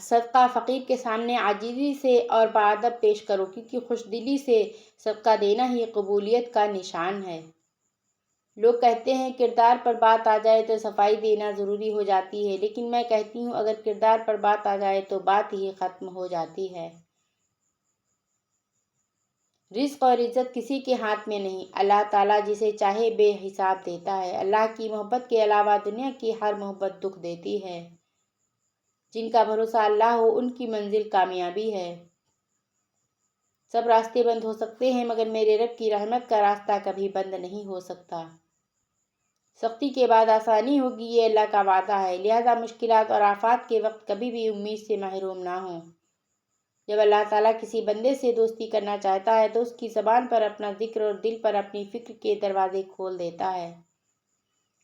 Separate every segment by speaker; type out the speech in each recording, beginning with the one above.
Speaker 1: صدقہ فقیر کے سامنے عاجزی سے اور بادب پیش کرو، کیونکہ خوش دلی سے صدقہ دینا ہی قبولیت کا نشان ہے۔ لوگ کہتے ہیں کردار پر بات آ جائے تو صفائی دینا ضروری ہو جاتی ہے، لیکن میں کہتی ہوں اگر کردار پر بات آ جائے تو بات ہی ختم ہو جاتی ہے۔ رزق اور عزت کسی کے ہاتھ میں نہیں، اللہ تعالیٰ جسے چاہے بے حساب دیتا ہے۔ اللہ کی محبت کے علاوہ دنیا کی ہر محبت دکھ دیتی ہے۔ جن کا بھروسہ اللہ ہو ان کی منزل کامیابی ہے۔ سب راستے بند ہو سکتے ہیں مگر میرے رب کی رحمت کا راستہ کبھی بند نہیں ہو سکتا۔ سختی کے بعد آسانی ہوگی، یہ اللہ کا وعدہ ہے، لہذا مشکلات اور آفات کے وقت کبھی بھی امید سے محروم نہ ہوں۔ جب اللہ تعالیٰ کسی بندے سے دوستی کرنا چاہتا ہے تو اس کی زبان پر اپنا ذکر اور دل پر اپنی فکر کے دروازے کھول دیتا ہے۔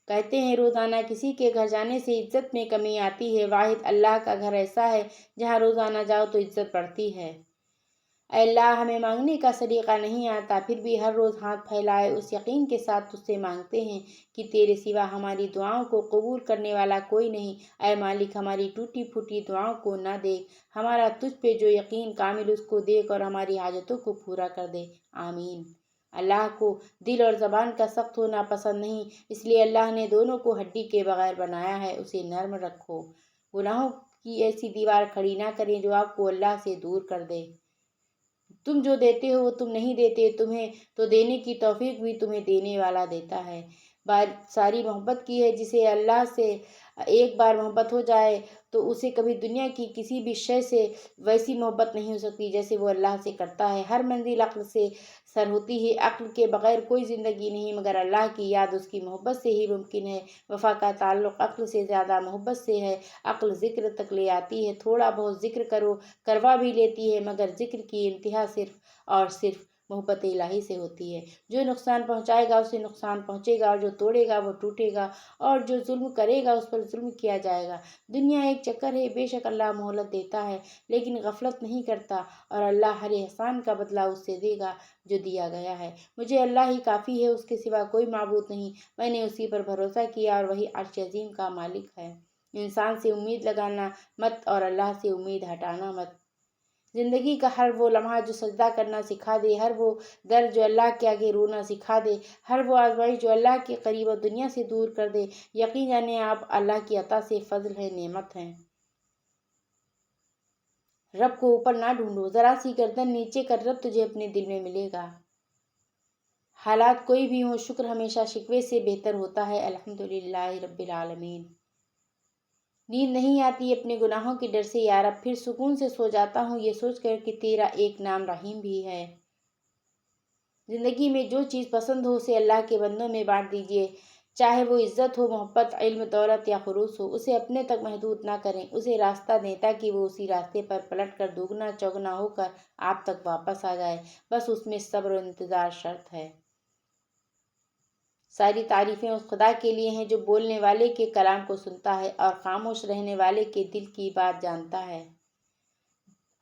Speaker 1: کہتے ہیں روزانہ کسی کے گھر جانے سے عزت میں کمی آتی ہے، واحد اللہ کا گھر ایسا ہے جہاں روزانہ جاؤ تو عزت بڑھتی ہے۔ اے اللہ، ہمیں مانگنے کا سلیقہ نہیں آتا، پھر بھی ہر روز ہاتھ پھیلائے اس یقین کے ساتھ تجھ سے مانگتے ہیں کہ تیرے سوا ہماری دعاؤں کو قبول کرنے والا کوئی نہیں۔ اے مالک، ہماری ٹوٹی پھوٹی دعاؤں کو نہ دیکھ، ہمارا تجھ پہ جو یقین کامل اس کو دیکھ اور ہماری حاجتوں کو پورا کر دے، آمین۔ اللہ کو دل اور زبان کا سخت ہونا پسند نہیں، اس لیے اللہ نے دونوں کو ہڈی کے بغیر بنایا ہے، اسے نرم رکھو۔ گناہوں کی ایسی دیوار کھڑی نہ کریں جو آپ کو اللہ سے دور کر دے۔ تم جو دیتے ہو وہ تم نہیں دیتے، تمہیں تو دینے کی توفیق بھی تمہیں دینے والا دیتا ہے۔ ساری محبت کی ہے، جسے اللہ سے ایک بار محبت ہو جائے تو اسے کبھی دنیا کی کسی بھی شے سے ویسی محبت نہیں ہو سکتی جیسے وہ اللہ سے کرتا ہے۔ ہر منزل عقل سے سر ہوتی ہے، عقل کے بغیر کوئی زندگی نہیں، مگر اللہ کی یاد اس کی محبت سے ہی ممکن ہے۔ وفا کا تعلق عقل سے زیادہ محبت سے ہے۔ عقل ذکر تک لے آتی ہے، تھوڑا بہت ذکر کروا بھی لیتی ہے، مگر ذکر کی انتہا صرف اور صرف محبت الہی سے ہوتی ہے۔ جو نقصان پہنچائے گا اسے نقصان پہنچے گا، اور جو توڑے گا وہ ٹوٹے گا، اور جو ظلم کرے گا اس پر ظلم کیا جائے گا۔ دنیا ایک چکر ہے، بے شک اللہ مہلت دیتا ہے لیکن غفلت نہیں کرتا، اور اللہ ہر احسان کا بدلہ اس سے دے گا جو دیا گیا ہے۔ مجھے اللہ ہی کافی ہے، اس کے سوا کوئی معبود نہیں، میں نے اسی پر بھروسہ کیا اور وہی عرش عظیم کا مالک ہے۔ انسان سے امید لگانا مت اور اللہ سے امید ہٹانا مت۔ زندگی کا ہر وہ لمحہ جو سجدہ کرنا سکھا دے، ہر وہ درد جو اللہ کے آگے رونا سکھا دے، ہر وہ آزمائش جو اللہ کے قریب اور دنیا سے دور کر دے، یقین جانے آپ اللہ کی عطا سے فضل ہے، نعمت ہے۔ رب کو اوپر نہ ڈھونڈو، ذرا سی گردن نیچے کر رب تجھے اپنے دل میں ملے گا۔ حالات کوئی بھی ہوں، شکر ہمیشہ شکوے سے بہتر ہوتا ہے۔ الحمدللہ رب العالمین۔ نیند نہیں آتی اپنے گناہوں کے ڈر سے یا رب، پھر سکون سے سو جاتا ہوں یہ سوچ کر کہ تیرا ایک نام رحیم بھی ہے۔ زندگی میں جو چیز پسند ہو اسے اللہ کے بندوں میں بانٹ دیجیے، چاہے وہ عزت ہو، محبت، علم، دولت یا خلوص ہو، اسے اپنے تک محدود نہ کریں، اسے راستہ دیں تاکہ وہ اسی راستے پر پلٹ کر دوگنا چوگنا ہو کر آپ تک واپس آ جائے، بس اس میں صبر و انتظار شرط ہے۔ ساری تعریفیں اس خدا کے لیے ہیں جو بولنے والے کے کلام کو سنتا ہے اور خاموش رہنے والے کے دل کی بات جانتا ہے۔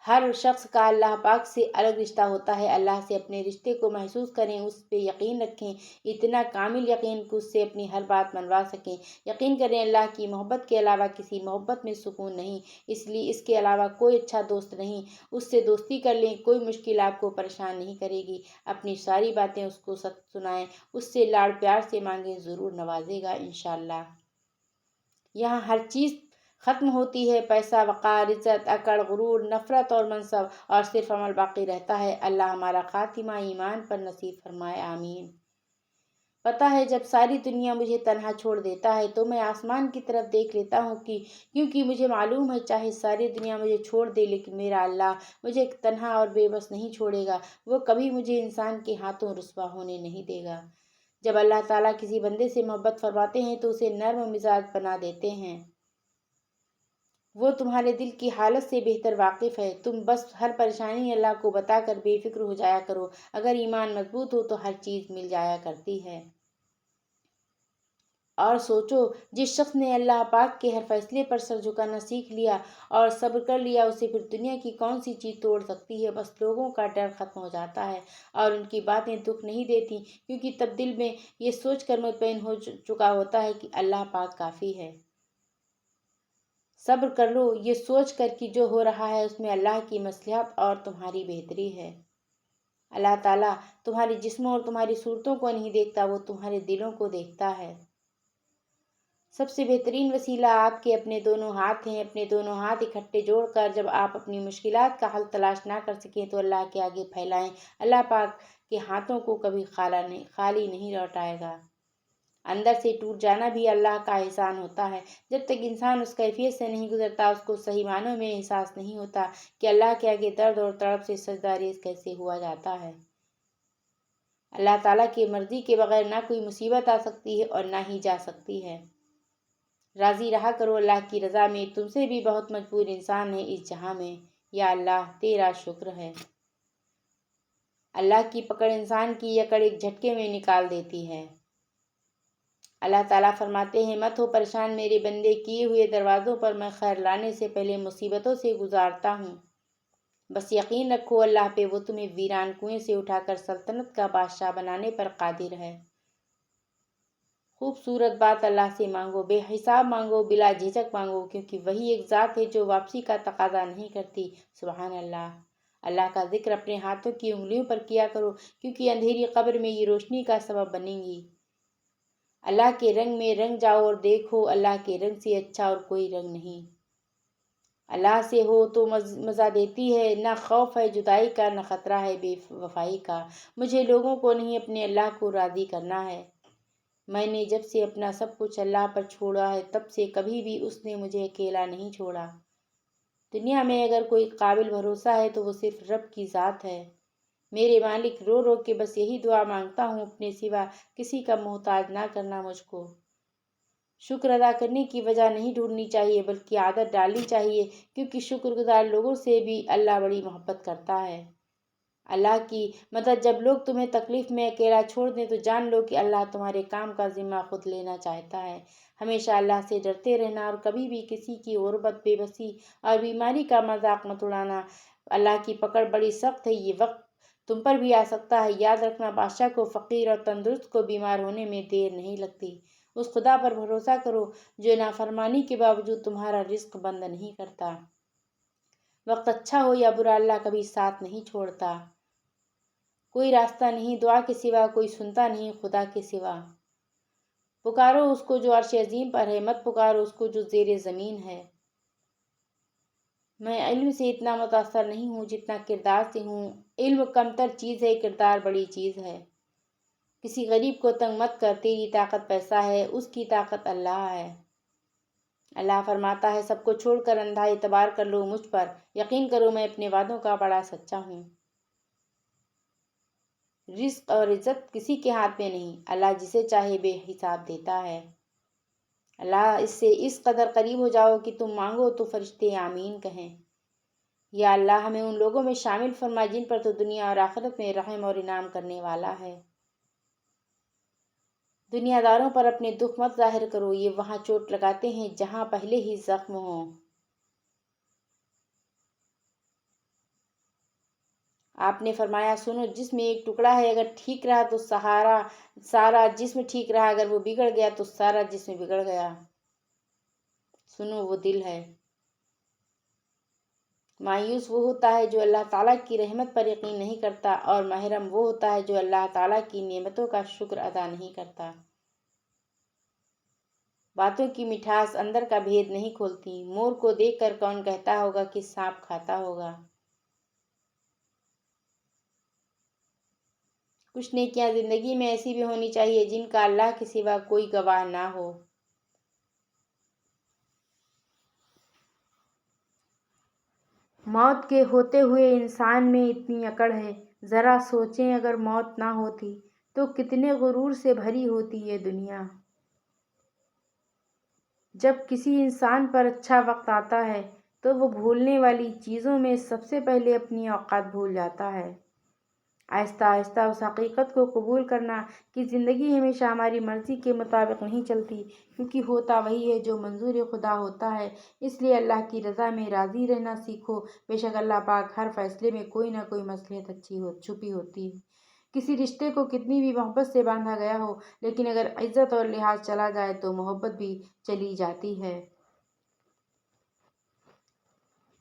Speaker 1: ہر شخص کا اللہ پاک سے الگ رشتہ ہوتا ہے، اللہ سے اپنے رشتے کو محسوس کریں، اس پہ یقین رکھیں، اتنا کامل یقین کہ اس سے اپنی ہر بات منوا سکیں۔ یقین کریں اللہ کی محبت کے علاوہ کسی محبت میں سکون نہیں، اس لیے اس کے علاوہ کوئی اچھا دوست نہیں، اس سے دوستی کر لیں، کوئی مشکل آپ کو پریشان نہیں کرے گی، اپنی ساری باتیں اس کو سنائیں، اس سے لاڑ پیار سے مانگیں، ضرور نوازے گا انشاءاللہ۔ یہاں ہر چیز ختم ہوتی ہے، پیسہ، وقار، عزت، اکڑ، غرور، نفرت اور منصب، اور صرف عمل باقی رہتا ہے۔ اللہ ہمارا خاتمہ ایمان پر نصیب فرمائے، آمین۔ پتہ ہے جب ساری دنیا مجھے تنہا چھوڑ دیتا ہے تو میں آسمان کی طرف دیکھ لیتا ہوں کیونکہ مجھے معلوم ہے چاہے ساری دنیا مجھے چھوڑ دے لیکن میرا اللہ مجھے تنہا اور بے بس نہیں چھوڑے گا، وہ کبھی مجھے انسان کے ہاتھوں رسوا ہونے نہیں دے گا۔ جب اللہ تعالیٰ کسی بندے سے محبت فرماتے ہیں تو اسے نرم مزاج بنا دیتے ہیں، وہ تمہارے دل کی حالت سے بہتر واقف ہے۔ تم بس ہر پریشانی اللہ کو بتا کر بے فکر ہو جایا کرو، اگر ایمان مضبوط ہو تو ہر چیز مل جایا کرتی ہے۔ اور سوچو جس شخص نے اللہ پاک کے ہر فیصلے پر سر جھکانا سیکھ لیا اور صبر کر لیا، اسے پھر دنیا کی کون سی چیز توڑ سکتی ہے؟ بس لوگوں کا ڈر ختم ہو جاتا ہے اور ان کی باتیں دکھ نہیں دیتی، کیونکہ تب دل میں یہ سوچ کر مطمئن ہو چکا ہوتا ہے کہ اللہ پاک کافی ہے۔ صبر کر لو یہ سوچ کر کہ جو ہو رہا ہے اس میں اللہ کی مصلحت اور تمہاری بہتری ہے۔ اللہ تعالیٰ تمہارے جسموں اور تمہاری صورتوں کو نہیں دیکھتا، وہ تمہارے دلوں کو دیکھتا ہے۔ سب سے بہترین وسیلہ آپ کے اپنے دونوں ہاتھ ہیں۔ اپنے دونوں ہاتھ اکٹھے جوڑ کر جب آپ اپنی مشکلات کا حل تلاش نہ کر سکیں تو اللہ کے آگے پھیلائیں۔ اللہ پاک کے ہاتھوں کو کبھی خالی نہیں لوٹائے گا۔ اندر سے ٹوٹ جانا بھی اللہ کا احسان ہوتا ہے۔ جب تک انسان اس کیفیت سے نہیں گزرتا اس کو صحیح معنوں میں احساس نہیں ہوتا کہ اللہ کے آگے درد اور تڑپ سے سجدہ ریز کیسے ہوا جاتا ہے۔ اللہ تعالیٰ کی مرضی کے بغیر نہ کوئی مصیبت آ سکتی ہے اور نہ ہی جا سکتی ہے۔ راضی رہا کرو اللہ کی رضا میں، تم سے بھی بہت مجبور انسان ہے اس جہاں میں، یا اللہ تیرا شکر ہے۔ اللہ کی پکڑ انسان کی یکڑ ایک جھٹکے میں نکال دیتی ہے۔ اللہ تعالیٰ فرماتے ہیں مت ہو پریشان میرے بندے، کیے ہوئے دروازوں پر میں خیر لانے سے پہلے مصیبتوں سے گزارتا ہوں۔ بس یقین رکھو اللہ پہ، وہ تمہیں ویران کنویں سے اٹھا کر سلطنت کا بادشاہ بنانے پر قادر ہے۔ خوبصورت بات اللہ سے مانگو، بے حساب مانگو، بلا جھجک مانگو، کیونکہ وہی ایک ذات ہے جو واپسی کا تقاضا نہیں کرتی۔ سبحان اللہ۔ اللہ کا ذکر اپنے ہاتھوں کی انگلیوں پر کیا کرو، کیونکہ اندھیری قبر میں یہ روشنی کا سبب بنیں گی۔ اللہ کے رنگ میں رنگ جاؤ اور دیکھو اللہ کے رنگ سے اچھا اور کوئی رنگ نہیں۔ اللہ سے ہو تو مزہ دیتی ہے، نہ خوف ہے جدائی کا، نہ خطرہ ہے بے وفائی کا۔ مجھے لوگوں کو نہیں اپنے اللہ کو راضی کرنا ہے۔ میں نے جب سے اپنا سب کچھ اللہ پر چھوڑا ہے تب سے کبھی بھی اس نے مجھے اکیلا نہیں چھوڑا۔ دنیا میں اگر کوئی قابل بھروسہ ہے تو وہ صرف رب کی ذات ہے۔ میرے مالک، رو رو کے بس یہی دعا مانگتا ہوں، اپنے سوا کسی کا محتاج نہ کرنا مجھ کو۔ شکر ادا کرنے کی وجہ نہیں ڈھونڈنی چاہیے بلکہ عادت ڈالنی چاہیے، کیونکہ شکر گزار لوگوں سے بھی اللہ بڑی محبت کرتا ہے۔ اللہ کی مدد جب لوگ تمہیں تکلیف میں اکیلا چھوڑ دیں تو جان لو کہ اللہ تمہارے کام کا ذمہ خود لینا چاہتا ہے۔ ہمیشہ اللہ سے ڈرتے رہنا اور کبھی بھی کسی کی غربت، بے بسی اور بیماری کا مذاق مت اڑانا۔ اللہ کی پکڑ بڑی سخت ہے، یہ وقت تم پر بھی آ سکتا ہے۔ یاد رکھنا بادشاہ کو فقیر اور تندرست کو بیمار ہونے میں دیر نہیں لگتی۔ اس خدا پر بھروسہ کرو جو نافرمانی کے باوجود تمہارا رزق بند نہیں کرتا۔ وقت اچھا ہو یا برا اللہ کبھی ساتھ نہیں چھوڑتا۔ کوئی راستہ نہیں دعا کے سوا، کوئی سنتا نہیں خدا کے سوا۔ پکارو اس کو جو عرش عظیم پر ہے، مت پکارو اس کو جو زیر زمین ہے۔ میں علم سے اتنا متاثر نہیں ہوں جتنا کردار سے ہوں۔ علم کمتر چیز ہے، کردار بڑی چیز ہے۔ کسی غریب کو تنگ مت کر، تیری طاقت پیسہ ہے، اس کی طاقت اللہ ہے۔ اللہ فرماتا ہے سب کو چھوڑ کر اندھا اعتبار کر لو مجھ پر، یقین کرو میں اپنے وعدوں کا بڑا سچا ہوں۔ رزق اور عزت کسی کے ہاتھ میں نہیں، اللہ جسے چاہے بے حساب دیتا ہے۔ اللہ اس سے اس قدر قریب ہو جاؤ کہ تم مانگو تو فرشتے آمین کہیں۔ یا اللہ ہمیں ان لوگوں میں شامل فرما جن پر تو دنیا اور آخرت میں رحم اور انعام کرنے والا ہے۔ دنیا داروں پر اپنے دکھ مت ظاہر کرو، یہ وہاں چوٹ لگاتے ہیں جہاں پہلے ہی زخم ہوں۔ آپ نے فرمایا سنو، جسم ایک ٹکڑا ہے، اگر ٹھیک رہا تو سارا جسم ٹھیک رہا، اگر وہ بگڑ گیا تو سارا جسم بگڑ گیا۔ سنو، وہ دل ہے۔ مایوس وہ ہوتا ہے جو اللہ تعالیٰ کی رحمت پر یقین نہیں کرتا، اور محرم وہ ہوتا ہے جو اللہ تعالیٰ کی نعمتوں کا شکر ادا نہیں کرتا۔ باتوں کی مٹھاس اندر کا بھید نہیں کھولتی۔ مور کو دیکھ کر کون کہتا ہوگا کہ سانپ کھاتا ہوگا۔ کچھ نیکیاں زندگی میں ایسی بھی ہونی چاہیے جن کا اللہ کے سوا کوئی گواہ نہ ہو۔ موت کے ہوتے ہوئے انسان میں اتنی اکڑ ہے، ذرا سوچیں اگر موت نہ ہوتی تو کتنے غرور سے بھری ہوتی یہ دنیا۔ جب کسی انسان پر اچھا وقت آتا ہے تو وہ بھولنے والی چیزوں میں سب سے پہلے اپنی اوقات بھول جاتا ہے۔ آہستہ آہستہ اس حقیقت کو قبول کرنا کہ زندگی ہمیشہ ہماری مرضی کے مطابق نہیں چلتی، کیونکہ ہوتا وہی ہے جو منظور خدا ہوتا ہے۔ اس لیے اللہ کی رضا میں راضی رہنا سیکھو، بے شک اللہ پاک ہر فیصلے میں کوئی نہ کوئی مصلحت چھپی ہوتی ہے۔ کسی رشتے کو کتنی بھی محبت سے باندھا گیا ہو، لیکن اگر عزت اور لحاظ چلا جائے تو محبت بھی چلی جاتی ہے۔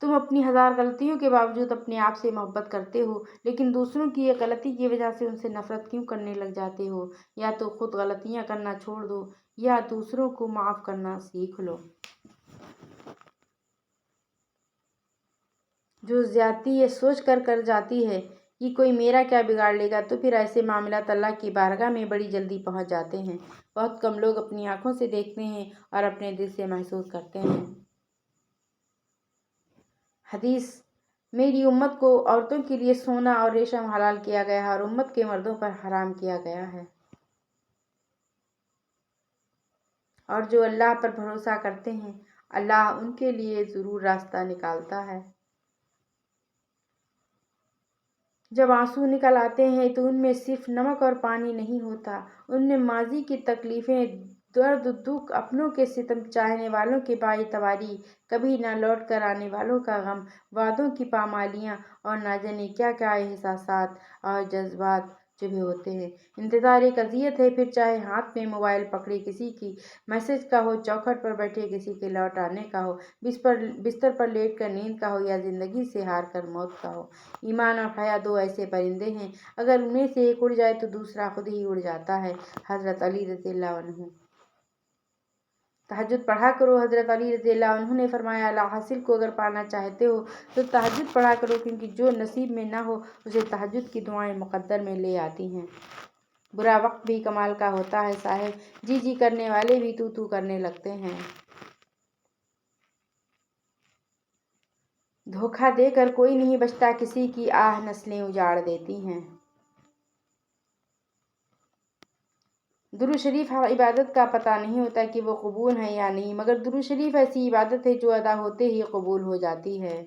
Speaker 1: تم اپنی ہزار غلطیوں کے باوجود اپنے آپ سے محبت کرتے ہو، لیکن دوسروں کی ایک غلطی کی وجہ سے ان سے نفرت کیوں کرنے لگ جاتے ہو؟ یا تو خود غلطیاں کرنا چھوڑ دو یا دوسروں کو معاف کرنا سیکھ لو۔ جو زیادتی یہ سوچ کر جاتی ہے کہ کوئی میرا کیا بگاڑ لے گا، تو پھر ایسے معاملات اللہ کی بارگاہ میں بڑی جلدی پہنچ جاتے ہیں۔ بہت کم لوگ اپنی آنکھوں سے دیکھتے ہیں اور اپنے دل سے محسوس کرتے ہیں۔ حدیث: میری امت کو عورتوں کے لیے سونا اور ریشم حلال کیا گیا ہے اور امت کے مردوں پر حرام کیا گیا ہے، اور جو اللہ پر بھروسہ کرتے ہیں اللہ ان کے لیے ضرور راستہ نکالتا ہے۔ جب آنسو نکل آتے ہیں تو ان میں صرف نمک اور پانی نہیں ہوتا، ان میں ماضی کی تکلیفیں، درد، دکھ، اپنوں کے ستم، چاہنے والوں کی بے اعتباری، کبھی نہ لوٹ کر آنے والوں کا غم، وعدوں کی پامالیاں اور نہ جانے کیا کیا احساسات اور جذبات چبھے ہوتے ہیں۔ انتظار ایک اذیت ہے، پھر چاہے ہاتھ میں موبائل پکڑے کسی کی میسج کا ہو، چوکھٹ پر بیٹھے کسی کے لوٹ آنے کا ہو، بستر پر لیٹ کر نیند کا ہو یا زندگی سے ہار کر موت کا ہو۔ ایمان اور حیا دو ایسے پرندے ہیں، اگر ان میں سے ایک اڑ جائے تو دوسرا خود ہی اڑ جاتا ہے۔ حضرت علی رضی اللہ عنہ۔ تہجد پڑھا کرو۔ حضرت علی رضی اللہ عنہ نے فرمایا، اعلیٰ حاصل کو اگر پانا چاہتے ہو تو تہجد پڑھا کرو، کیونکہ جو نصیب میں نہ ہو اسے تہجد کی دعائیں مقدر میں لے آتی ہیں۔ برا وقت بھی کمال کا ہوتا ہے صاحب، جی جی کرنے والے بھی تو تو کرنے لگتے ہیں۔ دھوکہ دے کر کوئی نہیں بچتا، کسی کی آہ نسلیں اجاڑ دیتی ہیں۔ درود شریف عبادت کا پتہ نہیں ہوتا کہ وہ قبول ہے یا نہیں، مگر درود شریف ایسی عبادت ہے جو ادا ہوتے ہی قبول ہو جاتی ہے۔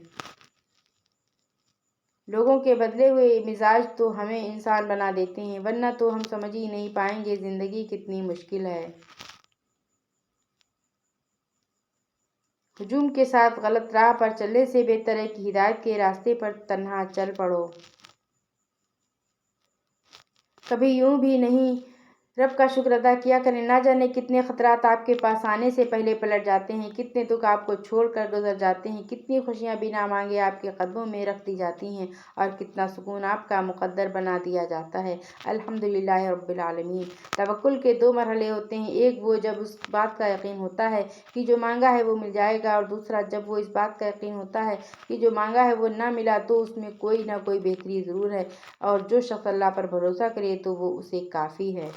Speaker 1: لوگوں کے بدلے ہوئے مزاج تو ہمیں انسان بنا دیتے ہیں، ورنہ تو ہم سمجھ ہی نہیں پائیں گے زندگی کتنی مشکل ہے۔ ہجوم کے ساتھ غلط راہ پر چلنے سے بہتر ہے کہ ہدایت کے راستے پر تنہا چل پڑو۔ کبھی یوں بھی نہیں رب کا شکر ادا کیا کریں، نہ جانے کتنے خطرات آپ کے پاس آنے سے پہلے پلٹ جاتے ہیں، کتنے دکھ آپ کو چھوڑ کر گزر جاتے ہیں، کتنی خوشیاں بنا مانگے آپ کے قدموں میں رکھ دی جاتی ہیں، اور کتنا سکون آپ کا مقدر بنا دیا جاتا ہے۔ الحمدللہ رب العالمین۔ توکل کے دو مرحلے ہوتے ہیں، ایک وہ جب اس بات کا یقین ہوتا ہے کہ جو مانگا ہے وہ مل جائے گا، اور دوسرا جب وہ اس بات کا یقین ہوتا ہے کہ جو مانگا ہے وہ نہ ملا تو اس میں کوئی نہ کوئی بہتری ضرور ہے، اور جو شخص اللہ پر بھروسہ کرے تو وہ اسے کافی ہے۔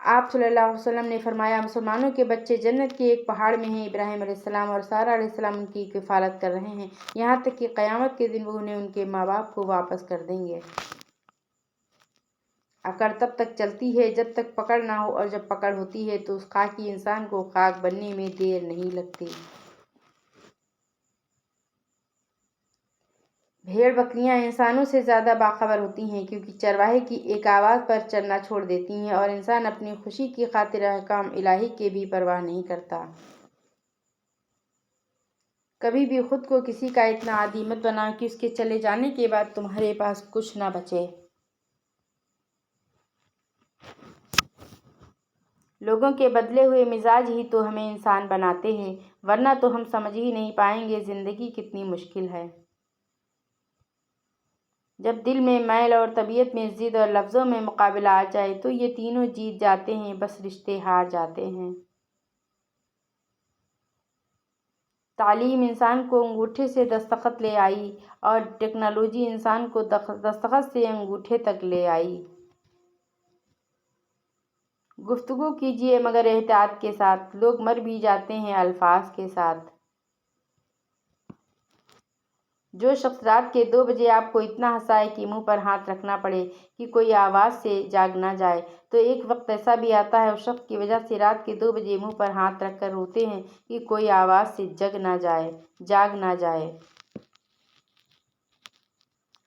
Speaker 1: آپ صلی اللہ علیہ وسلم نے فرمایا، مسلمانوں کے بچے جنت کے ایک پہاڑ میں ہیں، ابراہیم علیہ السلام اور سارہ علیہ السلام ان کی کفالت کر رہے ہیں، یہاں تک کہ قیامت کے دن وہ انہیں ان کے ماں باپ کو واپس کر دیں گے۔ اکڑ تب تک چلتی ہے جب تک پکڑ نہ ہو، اور جب پکڑ ہوتی ہے تو اس خاکی انسان کو خاک بننے میں دیر نہیں لگتی۔ بھیڑ بکریاں انسانوں سے زیادہ باخبر ہوتی ہیں، کیونکہ چرواہے کی ایک آواز پر چرنا چھوڑ دیتی ہیں، اور انسان اپنی خوشی کی خاطر احکام الہی کی بھی پرواہ نہیں کرتا۔ کبھی بھی خود کو کسی کا اتنا عادی مت بناؤ کہ اس کے چلے جانے کے بعد تمہارے پاس کچھ نہ بچے۔ لوگوں کے بدلے ہوئے مزاج ہی تو ہمیں انسان بناتے ہیں، ورنہ تو ہم سمجھ ہی نہیں پائیں گے زندگی کتنی مشکل ہے۔ جب دل میں میل اور طبیعت میں ضد اور لفظوں میں مقابلہ آ جائے تو یہ تینوں جیت جاتے ہیں، بس رشتے ہار جاتے ہیں۔ تعلیم انسان کو انگوٹھے سے دستخط لے آئی، اور ٹیکنالوجی انسان کو دستخط سے انگوٹھے تک لے آئی۔ گفتگو کیجیے مگر احتیاط کے ساتھ، لوگ مر بھی جاتے ہیں الفاظ کے ساتھ۔ جو شخص رات کے 2 بجے آپ کو اتنا ہنسائے کہ منہ پر ہاتھ رکھنا پڑے کہ کوئی آواز سے جاگ نہ جائے، تو ایک وقت ایسا بھی آتا ہے اس شخص کی وجہ سے رات کے 2 بجے منہ پر ہاتھ رکھ کر روتے ہیں کہ کوئی آواز سے جاگ نہ جائے۔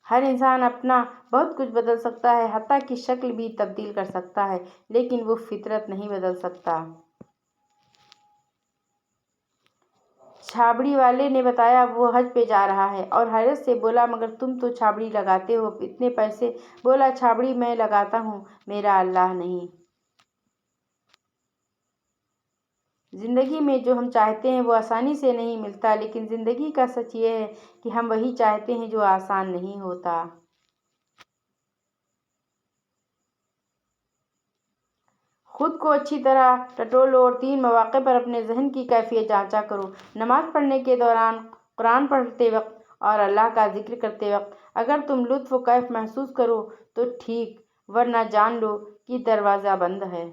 Speaker 1: ہر انسان اپنا بہت کچھ بدل سکتا ہے، حتیٰ کہ شکل بھی تبدیل کر سکتا ہے، لیکن وہ فطرت نہیں بدل سکتا۔ چھابڑی والے نے بتایا وہ حج پہ جا رہا ہے، اور حیرت سے بولا، مگر تم تو چھابڑی لگاتے ہو اتنے پیسے؟ بولا، چھابڑی میں لگاتا ہوں، میرا اللہ نہیں۔ زندگی میں جو ہم چاہتے ہیں وہ آسانی سے نہیں ملتا، لیکن زندگی کا سچ یہ ہے کہ ہم وہی چاہتے ہیں جو آسان نہیں ہوتا۔ خود کو اچھی طرح ٹٹولو اور 3 مواقع پر اپنے ذہن کی کیفیت جانچا کرو: نماز پڑھنے کے دوران، قرآن پڑھتے وقت اور اللہ کا ذکر کرتے وقت۔ اگر تم لطف و کیف محسوس کرو تو ٹھیک، ورنہ جان لو کہ دروازہ بند ہے۔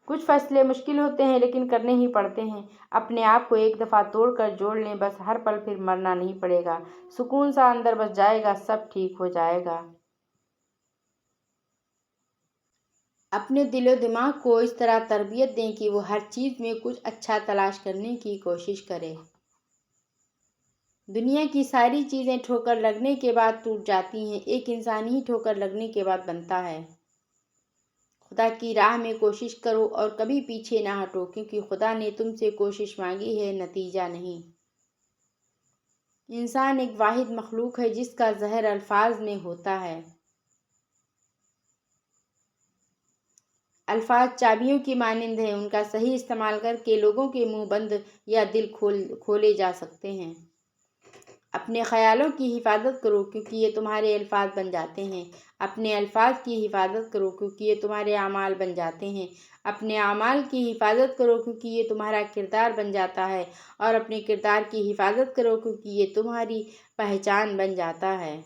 Speaker 1: کچھ فیصلے مشکل ہوتے ہیں لیکن کرنے ہی پڑتے ہیں۔ اپنے آپ کو ایک دفعہ توڑ کر جوڑ لیں، بس ہر پل پھر مرنا نہیں پڑے گا، سکون سا اندر بس جائے گا، سب ٹھیک ہو جائے گا۔ اپنے دل و دماغ کو اس طرح تربیت دیں کہ وہ ہر چیز میں کچھ اچھا تلاش کرنے کی کوشش کرے۔ دنیا کی ساری چیزیں ٹھوکر لگنے کے بعد ٹوٹ جاتی ہیں، ایک انسان ہی ٹھوکر لگنے کے بعد بنتا ہے۔ خدا کی راہ میں کوشش کرو اور کبھی پیچھے نہ ہٹو، کیونکہ خدا نے تم سے کوشش مانگی ہے، نتیجہ نہیں۔ انسان ایک واحد مخلوق ہے جس کا ظہر الفاظ میں ہوتا ہے۔ الفاظ چابیوں کی مانند ہیں، ان کا صحیح استعمال کر کے لوگوں کے منہ بند یا دل کھولے جا سکتے ہیں۔ اپنے خیالوں کی حفاظت کرو کیونکہ یہ تمہارے الفاظ بن جاتے ہیں۔ اپنے الفاظ کی حفاظت کرو کیونکہ یہ تمہارے اعمال بن جاتے ہیں۔ اپنے اعمال کی حفاظت کرو کیونکہ یہ تمہارا کردار بن جاتا ہے، اور اپنے کردار کی حفاظت کرو کیونکہ یہ تمہاری پہچان بن جاتا ہے۔